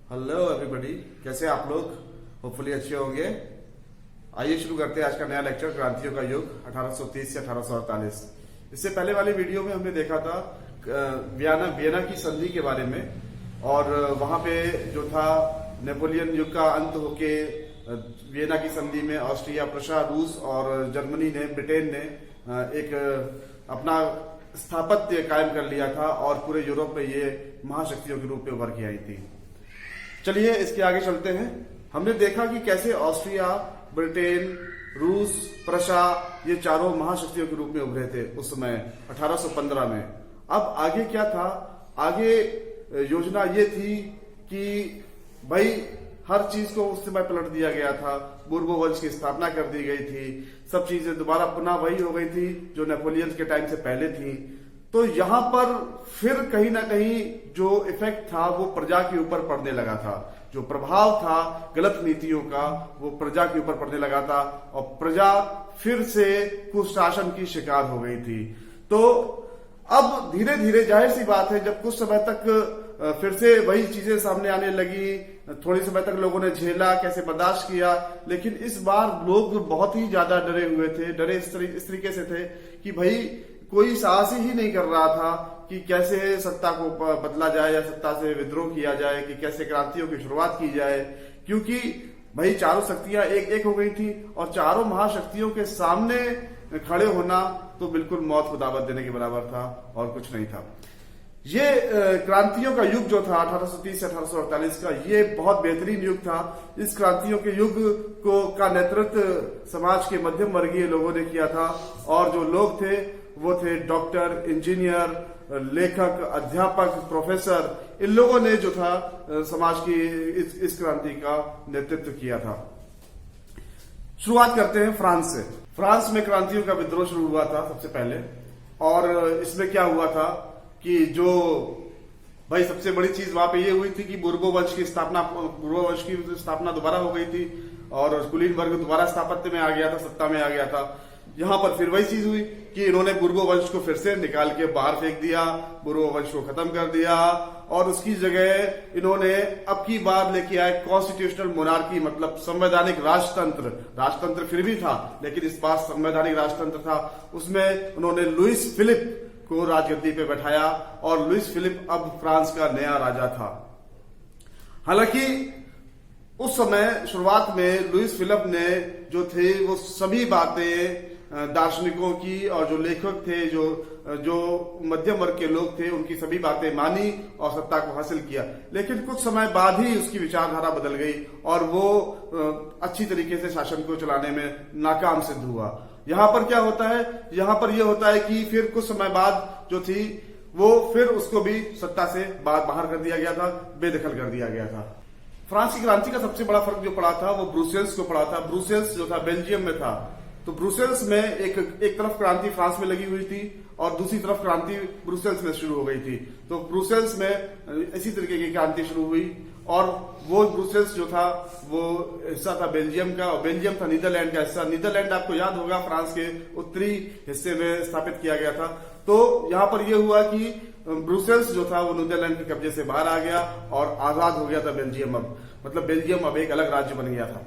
Hello everybody, कैसे आप लोग? होपफुली अच्छे होंगे। आइए शुरू करते हैं आज का नया लेक्चर, क्रांतियों का युग 1830 से 1848। इससे पहले वाली वीडियो में हमने देखा था वियना की संधि के बारे में, और वहां पे जो था नेपोलियन युग का अंत होके वियना की संधि में ऑस्ट्रिया, प्रशा, रूस और जर्मनी ने, ब्रिटेन ने एक अपना स्थापत्य कायम कर लिया था और पूरे यूरोप में ये महाशक्तियों के रूप में उभर के आई थी। चलिए इसके आगे चलते हैं। हमने देखा कि कैसे ऑस्ट्रिया, ब्रिटेन, रूस, प्रशा ये चारों महाशक्तियों के रूप में उभरे थे उस समय 1815 में। अब आगे क्या था? आगे योजना ये थी कि भाई हर चीज को उस समय पलट दिया गया था। बुर्बो वंश की स्थापना कर दी गई थी। सब चीजें दोबारा पुनः वही हो गई थी जो नेपोलियन के टाइम से पहले थी। तो यहां पर फिर कहीं ना कहीं जो इफेक्ट था वो प्रजा के ऊपर पड़ने लगा था। जो प्रभाव था गलत नीतियों का वो प्रजा के ऊपर पड़ने लगा था और प्रजा फिर से कुशासन की शिकार हो गई थी। तो अब धीरे धीरे जाहिर सी बात है, जब कुछ समय तक फिर से वही चीजें सामने आने लगी, थोड़ी समय तक लोगों ने झेला, कैसे बर्दाश्त किया, लेकिन इस बार लोग बहुत ही ज्यादा डरे हुए थे। डरे इस तरीके से थे कि भाई कोई साहस ही नहीं कर रहा था कि कैसे सत्ता को बदला जाए या सत्ता से विद्रोह किया जाए, कि कैसे क्रांतियों की शुरुआत की जाए। क्योंकि भाई चारों शक्तियां एक हो गई थी और चारों महाशक्तियों के सामने खड़े होना तो बिल्कुल मौत को दावत देने के बराबर था और कुछ नहीं था। ये क्रांतियों का युग जो था 1830 से 1848 का, ये बहुत बेहतरीन युग था। इस क्रांतियों के युग का नेतृत्व समाज के मध्यम वर्गीय लोगों ने किया था, और जो लोग थे वो थे डॉक्टर, इंजीनियर, लेखक, अध्यापक, प्रोफेसर। इन लोगों ने जो था समाज की इस क्रांति का नेतृत्व किया था। शुरुआत करते हैं फ्रांस से। फ्रांस में क्रांतियों का विद्रोह शुरू हुआ था सबसे पहले, और इसमें क्या हुआ था कि जो भाई सबसे बड़ी चीज वहां पे ये हुई थी कि बुर्बो वंश की स्थापना दोबारा हो गई थी और कुलीन वर्ग दोबारा स्थापत्य में आ गया था, सत्ता में आ गया था। यहां पर फिर वही चीज हुई कि इन्होंने बुर्बो वंश को फिर से निकाल के बाहर फेंक दिया, बुर्बो वंश को खत्म कर दिया, और उसकी जगह इन्होंने अब की बार लेके आए कॉन्स्टिट्यूशनल मोनार्की, मतलब संवैधानिक राजतंत्र। राजतंत्र फिर भी था लेकिन इस बार संवैधानिक राजतंत्र था। उसमें उन्होंने लुइस फिलिप को राजगद्दी पे बैठाया और लुइस फिलिप अब फ्रांस का नया राजा था। हालांकि उस समय शुरुआत में लुइस फिलिप ने जो थे वो सभी बातें दार्शनिकों की और जो लेखक थे, जो मध्यम वर्ग के लोग थे, उनकी सभी बातें मानी और सत्ता को हासिल किया। लेकिन कुछ समय बाद ही उसकी विचारधारा बदल गई और वो अच्छी तरीके से शासन को चलाने में नाकाम सिद्ध हुआ। यहां पर क्या होता है? यहां पर यह होता है कि फिर कुछ समय बाद जो थी वो फिर उसको भी सत्ता से बाहर कर दिया गया था, बेदखल कर दिया गया था। फ्रांस की क्रांति का सबसे बड़ा फर्क जो पड़ा था वो ब्रुसेल्स को पड़ा था। ब्रुसेल्स जो था बेल्जियम में था। तो ब्रुसेल्स में एक तरफ क्रांति फ्रांस में लगी हुई थी और दूसरी तरफ क्रांति ब्रुसेल्स में शुरू हो गई थी। तो ब्रुसेल्स में इसी तरीके की क्रांति शुरू हुई और वो ब्रुसेल्स जो था वो हिस्सा था बेल्जियम का, और बेल्जियम था नीदरलैंड का हिस्सा। नीदरलैंड आपको याद होगा फ्रांस के उत्तरी हिस्से में स्थापित किया गया था। तो यहां पर यह हुआ कि ब्रुसेल्स जो था वो नीदरलैंड के कब्जे से बाहर आ गया और आजाद हो गया था बेल्जियम। अब मतलब बेल्जियम अब एक अलग राज्य बन गया था।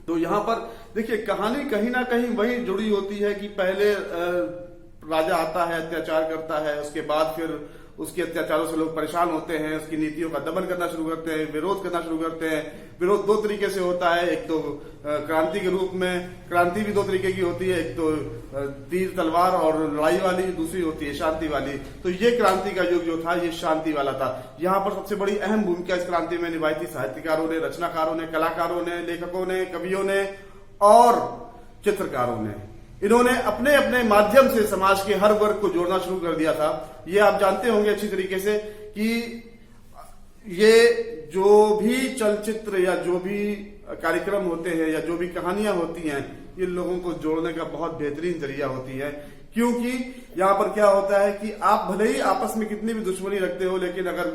तो यहां पर देखिए कहानी कहीं ना कहीं वही जुड़ी होती है कि पहले राजा आता है, अत्याचार करता है, उसके बाद फिर उसके अत्याचारों से लोग परेशान होते हैं, उसकी नीतियों का दमन करना शुरू करते हैं, विरोध करना शुरू करते हैं। विरोध दो तरीके से होता है, एक तो क्रांति के रूप में। क्रांति भी दो तरीके की होती है, एक तो तीर तलवार और लड़ाई वाली, दूसरी होती है शांति वाली। तो ये क्रांति का युग जो था ये शांति वाला था। यहाँ पर सबसे बड़ी अहम भूमिका इस क्रांति में निभाई थी साहित्यकारों ने, रचनाकारों ने, कलाकारों ने, लेखकों ने, कवियों ने और चित्रकारों ने। इन्होंने अपने अपने माध्यम से समाज के हर वर्ग को जोड़ना शुरू कर दिया था। ये आप जानते होंगे अच्छी तरीके से कि ये जो भी चलचित्र या जो भी कार्यक्रम होते हैं या जो भी कहानियां होती हैं, ये लोगों को जोड़ने का बहुत बेहतरीन जरिया होती है। क्योंकि यहाँ पर क्या होता है कि आप भले ही आपस में कितनी भी दुश्मनी रखते हो, लेकिन अगर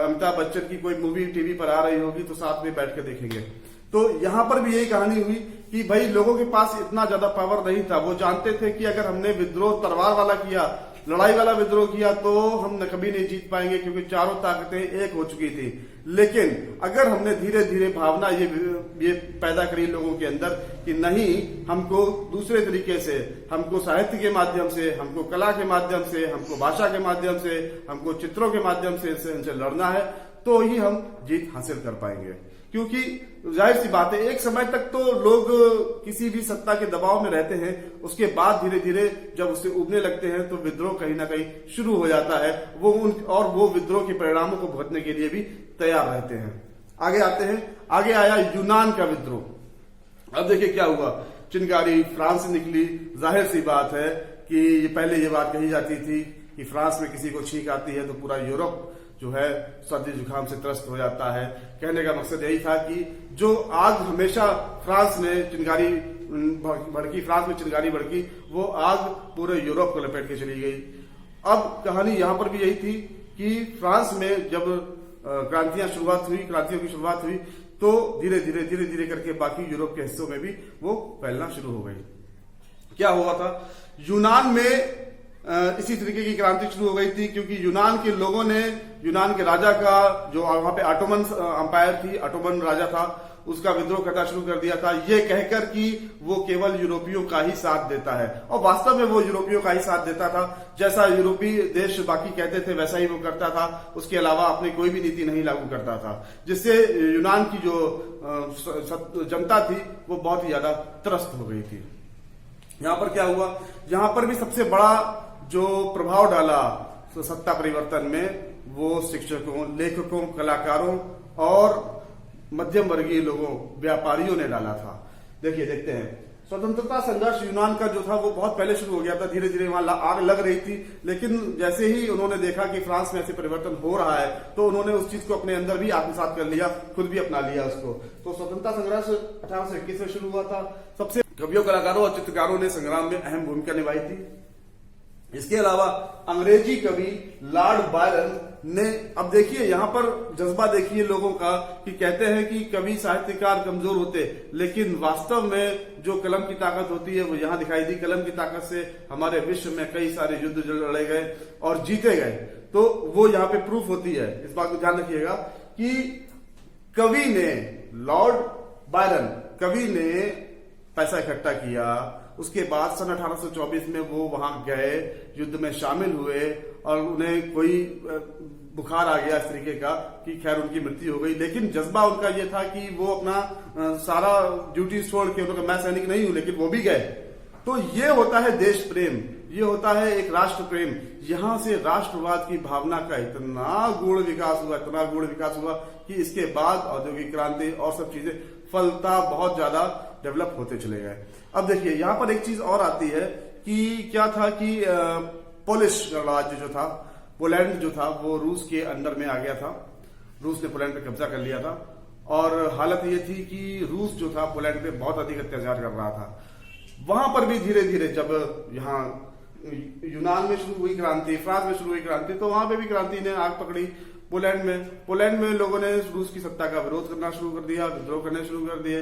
अमिताभ बच्चन की कोई मूवी टीवी पर आ रही होगी तो साथ में बैठ कर देखेंगे। तो यहां पर भी यही कहानी हुई कि भाई लोगों के पास इतना ज्यादा पावर नहीं था। वो जानते थे कि अगर हमने विद्रोह तलवार वाला किया लड़ाई वाला विद्रोह किया तो हम न कभी नहीं जीत पाएंगे, क्योंकि चारों ताकतें एक हो चुकी थी। लेकिन अगर हमने धीरे धीरे भावना ये पैदा करी लोगों के अंदर कि नहीं, हमको दूसरे तरीके से, हमको साहित्य के माध्यम से, हमको कला के माध्यम से, हमको भाषा के माध्यम से, हमको चित्रों के माध्यम से इनसे लड़ना है, तो ही हम जीत हासिल कर पाएंगे। क्योंकि जाहिर सी बात है, एक समय तक तो लोग किसी भी सत्ता के दबाव में रहते हैं, उसके बाद धीरे धीरे जब उससे उबने लगते हैं तो विद्रोह कहीं ना कहीं शुरू हो जाता है। वो विद्रोह के परिणामों को भुगतने के लिए भी तैयार रहते हैं। आगे आते हैं, आगे आया यूनान का विद्रोह। अब देखिए क्या हुआ, चिनगारी फ्रांस से निकली। जाहिर सी बात है कि पहले ये बात कही जाती थी कि फ्रांस में किसी को छींक आती है तो पूरा यूरोप जो है सर्दी जुकाम से त्रस्त हो जाता है। कहने का मकसद यही था कि जो आग हमेशा फ्रांस में चिनगारी भड़की, वो आग पूरे यूरोप को लपेट के चली गई। अब कहानी यहां पर भी यही थी कि फ्रांस में जब क्रांतियों की शुरुआत हुई तो धीरे धीरे करके बाकी यूरोप के हिस्सों में भी वो फैलना शुरू हो गई। क्या हुआ था, यूनान में इसी तरीके की क्रांति शुरू हो गई थी, क्योंकि यूनान के लोगों ने यूनान के राजा का, जो वहां पे ऑटोमन अंपायर थी, ऑटोमन राजा था, उसका विद्रोह करना शुरू कर दिया था, ये कहकर कि वो केवल यूरोपियों का ही साथ देता है। और वास्तव में वो यूरोपियों का ही साथ देता था। जैसा यूरोपीय देश बाकी कहते थे वैसा ही वो करता था, उसके अलावा अपनी कोई भी नीति नहीं लागू करता था, जिससे यूनान की जो जनता थी वो बहुत ही ज्यादा त्रस्त हो गई थी। यहां पर क्या हुआ, यहां पर भी सबसे बड़ा जो प्रभाव डाला तो सत्ता परिवर्तन में, वो शिक्षकों, लेखकों, कलाकारों और मध्यम वर्गीय लोगों, व्यापारियों ने डाला था। देखते हैं, स्वतंत्रता संघर्ष यूनान का जो था वो बहुत पहले शुरू हो गया था। धीरे धीरे वहां आग लग रही थी, लेकिन जैसे ही उन्होंने देखा कि फ्रांस में ऐसे परिवर्तन हो रहा है तो उन्होंने उस चीज को अपने अंदर भी आत्मसात कर लिया, खुद भी अपना लिया उसको। तो स्वतंत्रता संघर्ष 1821 में शुरू हुआ था। सबसे कवियों, कलाकारों और चित्रकारों ने संग्राम में अहम भूमिका निभाई थी। इसके अलावा अंग्रेजी कवि लॉर्ड बायरन ने, अब देखिए यहां पर जज्बा देखिए लोगों का, कि कहते हैं कि कवि साहित्यकार कमजोर होते, लेकिन वास्तव में जो कलम की ताकत होती है वो यहां दिखाई दी। कलम की ताकत से हमारे विश्व में कई सारे युद्ध लड़े गए और जीते गए, तो वो यहां पे प्रूफ होती है। इस बात को ध्यान रखिएगा कि कवि ने, लॉर्ड बायरन कवि ने पैसा इकट्ठा किया, उसके बाद सन 1824 में वो वहां गए, युद्ध में शामिल हुए और उन्हें कोई बुखार आ गया इस तरीके का कि खैर उनकी मृत्यु हो गई। लेकिन जज्बा उनका ये था कि वो अपना सारा ड्यूटी छोड़ के, उन्होंने मैं सैनिक नहीं हूं, लेकिन वो भी गए। तो ये होता है देश प्रेम, ये होता है एक राष्ट्र प्रेम। यहां से राष्ट्रवाद की भावना का इतना गूढ़ विकास हुआ कि इसके बाद औद्योगिक क्रांति और सब चीजें फलता बहुत ज्यादा डेवलप होते चले गए। अब देखिए यहां पर एक चीज और आती है कि क्या था कि पोलिश गणराज्य जो था, पोलैंड जो था, वो रूस के अंडर में आ गया था। रूस ने पोलैंड पे कब्जा कर लिया था और हालत ये थी कि रूस जो था पोलैंड पे बहुत अधिक अत्याचार कर रहा था। वहां पर भी धीरे धीरे जब यहाँ यूनान में शुरू हुई क्रांति, फ्रांस में शुरू हुई क्रांति, तो वहां पे भी क्रांति ने आग पकड़ी पोलैंड में लोगों ने रूस की सत्ता का विरोध करना शुरू कर दिया, विद्रोह करने शुरू कर दिए।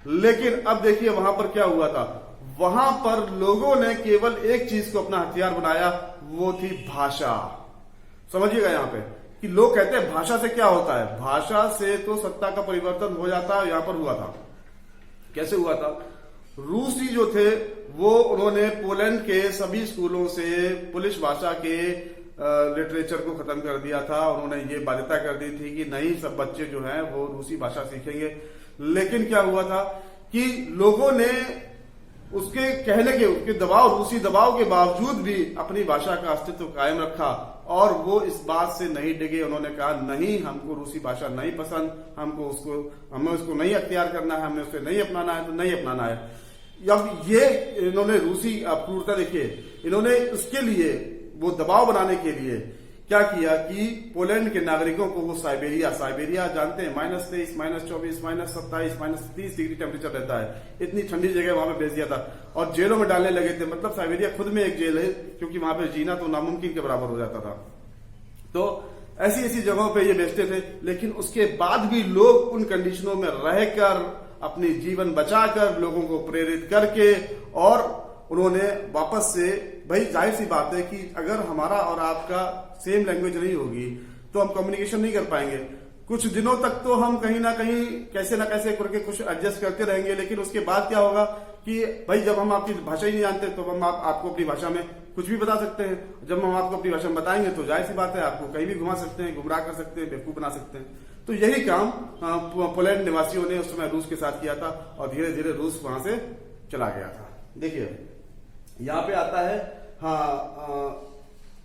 लेकिन अब देखिए वहां पर क्या हुआ था, वहां पर लोगों ने केवल एक चीज को अपना हथियार बनाया, वो थी भाषा। समझिएगा यहां पे कि लोग कहते हैं भाषा से क्या होता है, भाषा से तो सत्ता का परिवर्तन हो जाता है। यहां पर हुआ था, कैसे हुआ था, रूसी जो थे वो उन्होंने पोलैंड के सभी स्कूलों से पोलिश भाषा के लिटरेचर को खत्म कर दिया था। उन्होंने ये बाध्यता कर दी थी कि नहीं, सब बच्चे जो हैं वो रूसी भाषा सीखेंगे। लेकिन क्या हुआ था कि लोगों ने उसके कहने के, उसके दबाव, रूसी दबाव के बावजूद भी अपनी भाषा का अस्तित्व कायम रखा और वो इस बात से नहीं डिगे। उन्होंने कहा नहीं, हमको रूसी भाषा नहीं पसंद, हमें उसको नहीं अख्तियार करना है, हमें उसे नहीं अपनाना है, तो नहीं अपनाना है। अब ये इन्होंने रूसी क्रूरता देखिए, इन्होंने उसके लिए, वो दबाव बनाने के लिए क्या किया कि पोलैंड के नागरिकों को वो साइबेरिया जानते हैं, -23, -24, -27, -30 डिग्री टेम्परेचर रहता है, इतनी ठंडी जगह वहां पे भेज दिया था और जेलों में डालने लगे थे। मतलब साइबेरिया खुद में एक जेल है, क्योंकि वहां पे जीना तो नामुमकिन के बराबर हो जाता था। तो ऐसी जगहों पे ये भेजते थे, लेकिन उसके बाद भी लोग उन कंडीशनों में रहकर अपनी जीवन बचाकर लोगों को प्रेरित करके और उन्होंने वापस से भाई जाहिर सी बात है कि अगर हमारा और आपका सेम लैंग्वेज नहीं होगी तो हम कम्युनिकेशन नहीं कर पाएंगे। कुछ दिनों तक तो हम कहीं ना कहीं कैसे ना कैसे करके कुछ एडजस्ट करते रहेंगे, लेकिन उसके बाद क्या होगा कि भाई जब हम आपकी भाषा ही नहीं जानते तो हम आपको अपनी भाषा में कुछ भी बता सकते हैं। जब हम आपको अपनी भाषा में बताएंगे तो जाहिर सी बात है आपको कहीं भी घुमा सकते हैं, गुमराह कर सकते हैं, बेवकूफ बना सकते हैं। तो यही काम पोलैंड निवासियों ने उस समय रूस के साथ किया था और धीरे धीरे रूस वहां से चला गया था। देखिए यहाँ पे आता है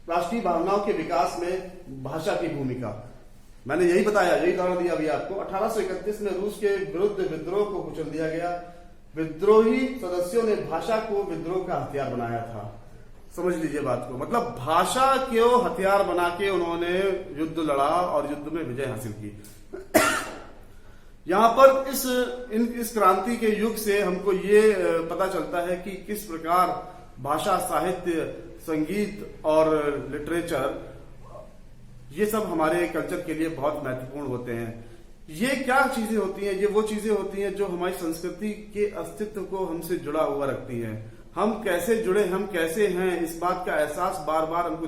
राष्ट्रीय भावनाओं के विकास में भाषा की भूमिका। मैंने यही बताया, यही उदाहरण दिया अभी आपको। 1831 में रूस के विरुद्ध विद्रोह को कुचल दिया गया। विद्रोही सदस्यों ने भाषा को विद्रोह का हथियार बनाया था। समझ लीजिए बात को, मतलब भाषा को हथियार बना के उन्होंने युद्ध लड़ा और युद्ध में विजय हासिल की। यहां पर इस क्रांति के युग से हमको ये पता चलता है कि किस प्रकार भाषा, साहित्य, संगीत और लिटरेचर ये सब हमारे कल्चर के लिए बहुत महत्वपूर्ण होते हैं। ये क्या चीजें होती हैं? ये वो चीजें होती हैं जो हमारी संस्कृति के अस्तित्व को हमसे जुड़ा हुआ रखती हैं। हम कैसे जुड़े, हम कैसे हैं, इस बात का एहसास बार बार हमको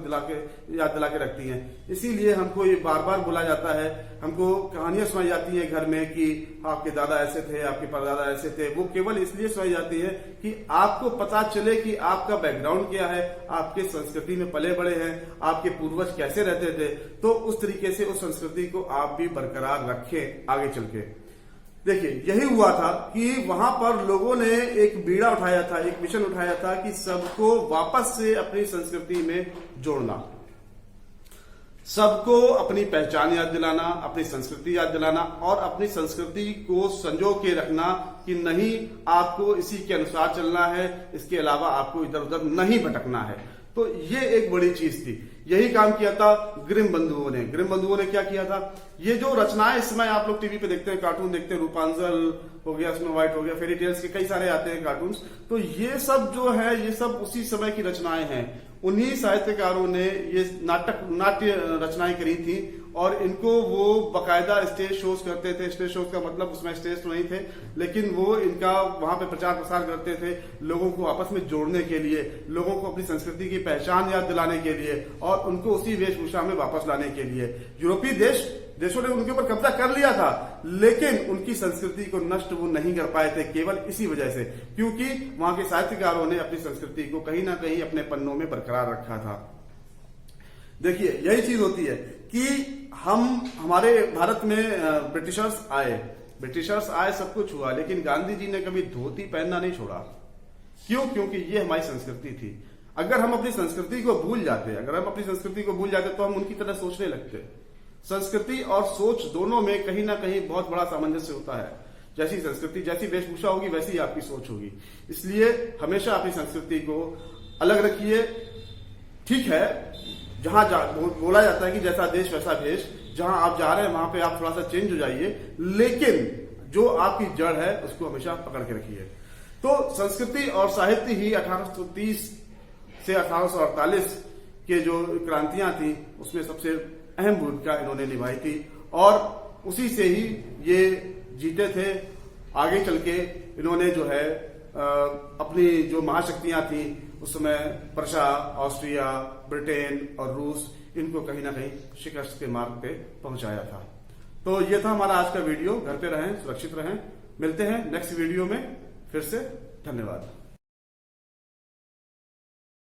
याद दिला के रखती हैं। इसीलिए हमको ये बार बार बोला जाता है, हमको कहानियां सुनाई जाती है घर में कि आपके दादा ऐसे थे, आपके परदादा ऐसे थे। वो केवल इसलिए सुनाई जाती है कि आपको पता चले कि आपका बैकग्राउंड क्या है, आपके संस्कृति में पले बड़े हैं, आपके पूर्वज कैसे रहते थे। तो उस तरीके से उस संस्कृति को आप भी बरकरार रखें आगे चल के। देखिए यही हुआ था कि वहां पर लोगों ने एक बीड़ा उठाया था, एक मिशन उठाया था कि सबको वापस से अपनी संस्कृति में जोड़ना, सबको अपनी पहचान याद दिलाना, अपनी संस्कृति याद दिलाना और अपनी संस्कृति को संजो के रखना कि नहीं आपको इसी के अनुसार चलना है, इसके अलावा आपको इधर उधर नहीं भटकना है। तो ये एक बड़ी चीज थी। यही काम किया था ग्रिम बंधुओं ने। ग्रिम बंधुओं ने क्या किया था? ये जो रचनाएं इस समय आप लोग टीवी पे देखते हैं, कार्टून देखते हैं, रूपांजल हो गया, स्नो वाइट हो गया, फेरी टेल्स के कई सारे आते हैं कार्टून्स, तो ये सब जो है ये सब उसी समय की रचनाएं हैं। उन्हीं साहित्यकारों ने ये नाट्य रचनाएं करी थी और इनको वो बकायदा स्टेज शोज करते थे। स्टेज शोज का मतलब उसमें स्टेज तो नहीं थे, लेकिन वो इनका वहां पे प्रचार प्रसार करते थे लोगों को आपस में जोड़ने के लिए, लोगों को अपनी संस्कृति की पहचान याद दिलाने के लिए और उनको उसी वेशभूषा में वापस लाने के लिए। यूरोपीय देशों ने उनके ऊपर कब्जा कर लिया था, लेकिन उनकी संस्कृति को नष्ट वो नहीं कर पाए थे, केवल इसी वजह से क्योंकि वहां के साहित्यकारों ने अपनी संस्कृति को कहीं ना कहीं अपने पन्नों में बरकरार रखा था। देखिए यही चीज होती है कि हमारे भारत में ब्रिटिशर्स आए, सब कुछ हुआ, लेकिन गांधी जी ने कभी धोती पहनना नहीं छोड़ा। क्यों? क्योंकि ये हमारी संस्कृति थी। अगर हम अपनी संस्कृति को भूल जाते तो हम उनकी तरह सोचने लगते। संस्कृति और सोच दोनों में कहीं ना कहीं बहुत बड़ा सामंजस्य होता है। जैसी संस्कृति, जैसी वेशभूषा होगी वैसी आपकी सोच होगी। इसलिए हमेशा अपनी संस्कृति को अलग रखिए। ठीक है, जहां बोला जाता है कि जैसा देश वैसा भेष, जहां आप जा रहे हैं वहां पे आप थोड़ा सा चेंज हो जाइए, लेकिन जो आपकी जड़ है उसको हमेशा पकड़ के रखिए। तो संस्कृति और साहित्य ही 1830 से 1848 के जो क्रांतियां थी उसमें सबसे अहम भूमिका इन्होंने निभाई थी और उसी से ही ये जीते थे। आगे चल के इन्होंने जो है अपनी जो महाशक्तियां थी उस समय प्रशा, ऑस्ट्रिया, ब्रिटेन और रूस, इनको कहीं ना कहीं शिकस्त के मार्ग पे पहुंचाया था। तो ये था हमारा आज का वीडियो। घर पे रहें, सुरक्षित रहें। मिलते हैं नेक्स्ट वीडियो में फिर से। धन्यवाद।